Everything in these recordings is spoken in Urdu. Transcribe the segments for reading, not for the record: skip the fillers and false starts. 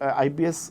IBS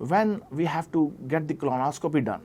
When we have to get the colonoscopy done?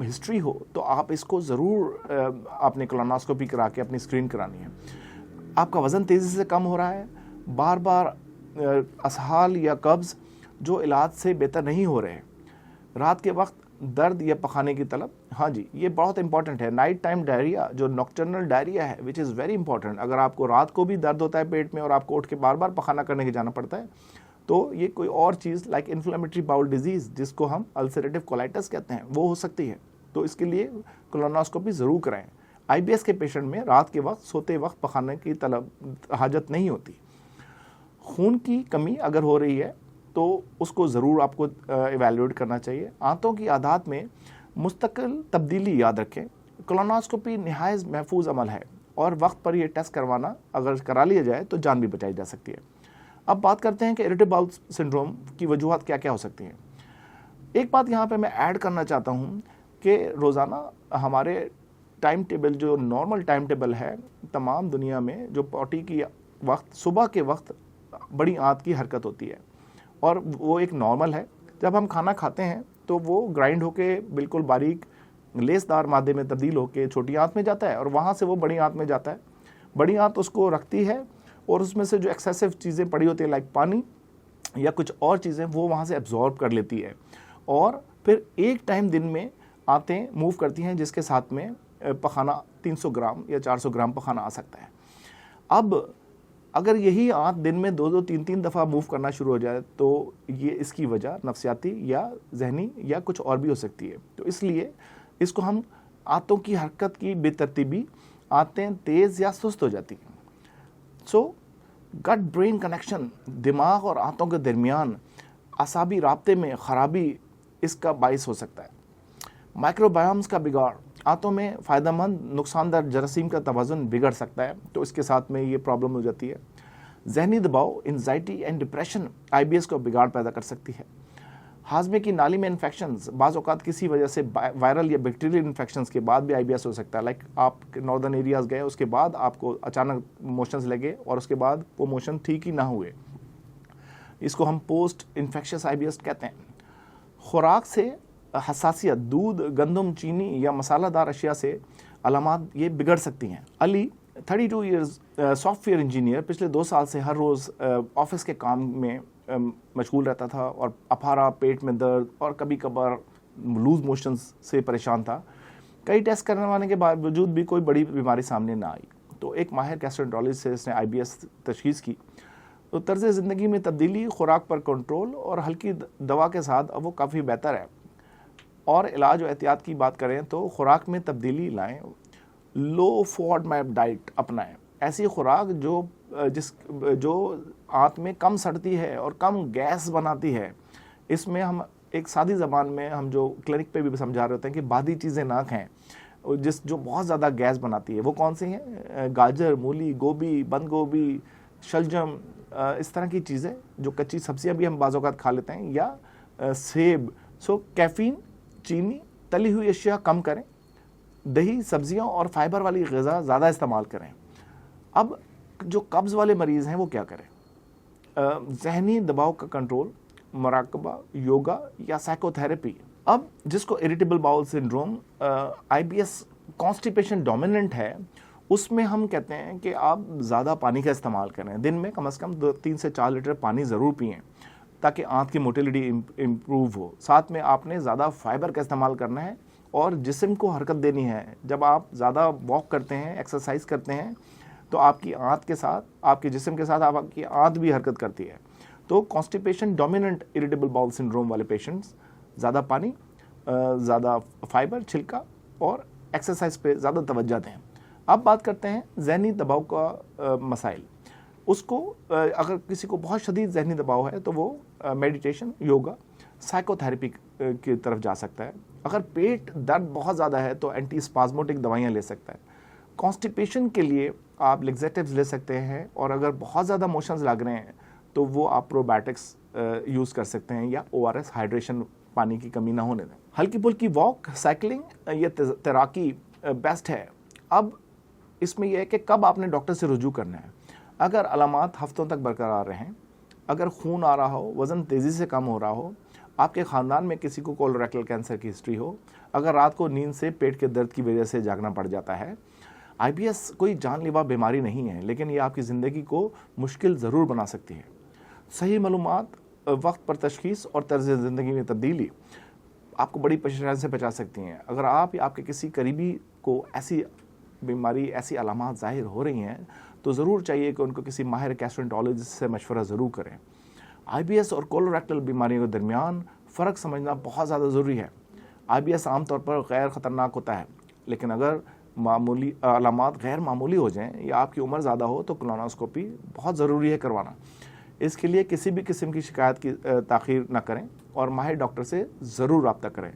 History ہو تو آپ اس کو ضرور آپ نے کولونوسکوپی کرا کے اپنی اسکرین کرانی ہے. آپ کا وزن تیزی سے کم ہو رہا ہے, بار بار اسہال یا قبض جو علاج سے بہتر نہیں ہو رہے, رات کے وقت درد یا پخانے کی طلب, ہاں جی یہ بہت امپورٹنٹ ہے. نائٹ ٹائم ڈائریا جو نوکٹرنل ڈائریا ہے وچ از ویری امپورٹنٹ. اگر آپ کو رات کو بھی درد ہوتا ہے پیٹ میں اور آپ کو اٹھ کے بار بار پخانہ کرنے کے جانا پڑتا ہے تو یہ کوئی اور چیز لائک انفلیمیٹری باؤل ڈیزیز جس کو ہم السریٹو کولائٹس کہتے ہیں وہ ہو سکتی ہے. تو اس کے لیے کولونوسکوپی ضرور کرائیں. آئی بی ایس کے پیشنٹ میں رات کے وقت سوتے وقت پخانے کی طلب حاجت نہیں ہوتی. خون کی کمی اگر ہو رہی ہے تو اس کو ضرور آپ کو ایویلویٹ کرنا چاہیے. آنتوں کی عادات میں مستقل تبدیلی یاد رکھیں. کولونوسکوپی نہایت محفوظ عمل ہے اور وقت پر یہ ٹیسٹ کروانا اگر کرا لیا جائے تو جان بھی بچائی جا سکتی ہے. اب بات کرتے ہیں کہ اریٹیبل باؤل سنڈروم کی وجوہات کیا کیا ہو سکتی ہیں. ایک بات یہاں پہ میں ایڈ کرنا چاہتا ہوں کہ روزانہ ہمارے ٹائم ٹیبل جو نارمل ٹائم ٹیبل ہے تمام دنیا میں جو پوٹی کی وقت صبح کے وقت بڑی آنت کی حرکت ہوتی ہے اور وہ ایک نارمل ہے. جب ہم کھانا کھاتے ہیں تو وہ گرائنڈ ہو کے بالکل باریک لیس دار مادے میں تبدیل ہو کے چھوٹی آنت میں جاتا ہے اور وہاں سے وہ بڑی آنت میں جاتا ہے. بڑی آنت اس کو رکھتی ہے اور اس میں سے جو ایکسیسو چیزیں پڑی ہوتی ہیں لائک پانی یا کچھ اور چیزیں وہ وہاں سے ایبزارب کر لیتی ہے اور پھر ایک ٹائم دن میں آنتیں موو کرتی ہیں جس کے ساتھ میں پخانہ 300 گرام یا 400 گرام پخانہ آ سکتا ہے. اب اگر یہی آنت دن میں 2 3 دفعہ موو کرنا شروع ہو جائے تو یہ اس کی وجہ نفسیاتی یا ذہنی یا کچھ اور بھی ہو سکتی ہے. تو اس لیے اس کو ہم آنتوں کی حرکت کی بے ترتیبی, آنتیں تیز یا سست ہو جاتی ہیں. سو گٹ برین کنیکشن, دماغ اور آنتوں کے درمیان اعصابی رابطے میں خرابی اس کا باعث ہو سکتا ہے. مائکرو بایومز کا بگاڑ, آنتوں میں فائدہ مند نقصان دہ جراثیم کا توازن بگڑ سکتا ہے تو اس کے ساتھ میں یہ پرابلم ہو جاتی ہے. ذہنی دباؤ, anxiety and depression I B S کو بگاڑ پیدا کر سکتی ہے. ہاضمے کی نالی میں انفیکشنز, بعض اوقات کسی وجہ سے وائرل یا بیکٹیریل انفیکشنز کے بعد بھی آئی بی ایس ہو سکتا ہے. لائک آپ ناردرن ایریاز گئے, اس کے بعد آپ کو اچانک موشنز لگے اور اس کے بعد وہ موشن ٹھیک ہی نہ ہوئے, اس کو ہم پوسٹ انفیکشس آئی بی ایس کہتے ہیں. خوراک سے حساسیت, دودھ, گندم, چینی یا مسالہ دار اشیاء سے علامات یہ بگڑ سکتی ہیں. علی 32 ایئرز سافٹ ویئر انجینئر, پچھلے 2 سال سے ہر روز آفس کے کام میں مشغول رہتا تھا اور اپارا, پیٹ میں درد اور کبھی کبھار لوز موشنز سے پریشان تھا. کئی ٹیسٹ کروانے کے باوجود بھی کوئی بڑی بیماری سامنے نہ آئی تو ایک ماہر گیسٹرونٹرولوجسٹ سے اس نے آئی بی ایس تشخیص کی. تو طرز زندگی میں تبدیلی, خوراک پر کنٹرول اور ہلکی دوا کے ساتھ اب وہ کافی بہتر ہے. اور علاج و احتیاط کی بات کریں تو خوراک میں تبدیلی لائیں, لو فوڈ میپ ڈائٹ اپنائیں. ایسی خوراک جو آنت میں کم سڑتی ہے اور کم گیس بناتی ہے. اس میں ہم ایک سادی زبان میں ہم جو کلینک پہ بھی سمجھا رہے ہوتے ہیں کہ بادی چیزیں نہ کھائیں جو بہت زیادہ گیس بناتی ہے. وہ کون سی ہیں؟ گاجر, مولی, گوبھی, بند گوبھی, شلجم, اس طرح کی چیزیں جو کچی سبزیاں بھی ہم بعض اوقات کھا لیتے ہیں, یا سیب. کیفین, چینی, تلی ہوئی اشیاء کم کریں. دہی, سبزیاں اور فائبر والی غذا زیادہ استعمال کریں. اب جو قبض والے مریض ہیں وہ کیا کریں؟ ذہنی دباؤ کا کنٹرول, مراقبہ, یوگا یا سائیکو تھراپی. اب جس کو اریٹیبل باؤل سنڈروم آئی بی ایس کانسٹیپیشن ڈومیننٹ ہے, اس میں ہم کہتے ہیں کہ آپ زیادہ پانی کا استعمال کریں. دن میں کم از کم 3 سے 4 لیٹر پانی ضرور پئیں تاکہ آنت کی موٹیلیٹی امپروو ہو. ساتھ میں آپ نے زیادہ فائبر کا استعمال کرنا ہے اور جسم کو حرکت دینی ہے. جب آپ زیادہ واک کرتے ہیں, ایکسرسائز کرتے ہیں تو آپ کی آنت کے ساتھ, آپ کے جسم کے ساتھ آپ کی آنت بھی حرکت کرتی ہے. تو constipation dominant irritable bowel syndrome والے پیشنٹس زیادہ پانی, زیادہ فائبر, چھلکا اور ایکسرسائز پہ زیادہ توجہ دیں. اب بات کرتے ہیں ذہنی دباؤ کا مسائل. اس کو اگر کسی کو بہت شدید ذہنی دباؤ ہے تو وہ میڈیٹیشن, یوگا, سائیکو تھراپی کی طرف جا سکتا ہے. اگر پیٹ درد بہت زیادہ ہے تو اینٹی اسپازموٹک دوائیاں لے سکتا ہے. کانسٹیپیشن کے لیے آپ لیگزیٹیوز لے سکتے ہیں اور اگر بہت زیادہ موشنز لگ رہے ہیں تو وہ آپ پروبیوٹکس یوز کر سکتے ہیں یا او آر ایس, ہائیڈریشن, پانی کی کمی نہ ہونے دیں. ہلکی پھلکی واک, سائیکلنگ یا تیراکی بیسٹ ہے. اب اس میں یہ ہے کہ کب آپ نے ڈاکٹر سے رجوع کرنا ہے. اگر علامات ہفتوں تک برقرار رہیں, اگر خون آ رہا ہو, وزن تیزی سے کم ہو رہا ہو, آپ کے خاندان میں کسی کو کولوریکٹل کینسر کی ہسٹری ہو، اگر رات کو نیند سے پیٹ کے درد کی وجہ سے جاگنا پڑ جاتا ہے، آئی بی ایس کوئی جان لیوا بیماری نہیں ہے، لیکن یہ آپ کی زندگی کو مشکل ضرور بنا سکتی ہے۔ صحیح معلومات، وقت پر تشخیص اور طرز زندگی میں تبدیلی آپ کو بڑی پریشانی سے بچا سکتی ہیں۔ اگر آپ یا آپ کے کسی قریبی کو ایسی بیماری، ایسی علامات ظاہر ہو رہی ہیں تو ضرور چاہیے کہ ان کو کسی ماہر گیسٹرونٹرولوجسٹ سے مشورہ ضرور کریں۔ آئی بی ایس اور کولوریکٹل بیماریوں کے درمیان فرق سمجھنا بہت زیادہ ضروری ہے۔ آئی بی ایس عام طور پر غیر خطرناک ہوتا ہے، لیکن اگر معمولی علامات غیر معمولی ہو جائیں یا آپ کی عمر زیادہ ہو تو کولونوسکوپی بہت ضروری ہے کروانا۔ اس کے لیے کسی بھی قسم کی شکایت کی تاخیر نہ کریں اور ماہر ڈاکٹر سے ضرور رابطہ کریں۔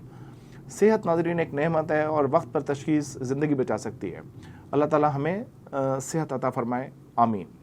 صحت ناظرین ایک نعمت ہے اور وقت پر تشخیص زندگی بچا سکتی ہے۔ اللہ تعالی ہمیں صحت عطا فرمائے، آمین۔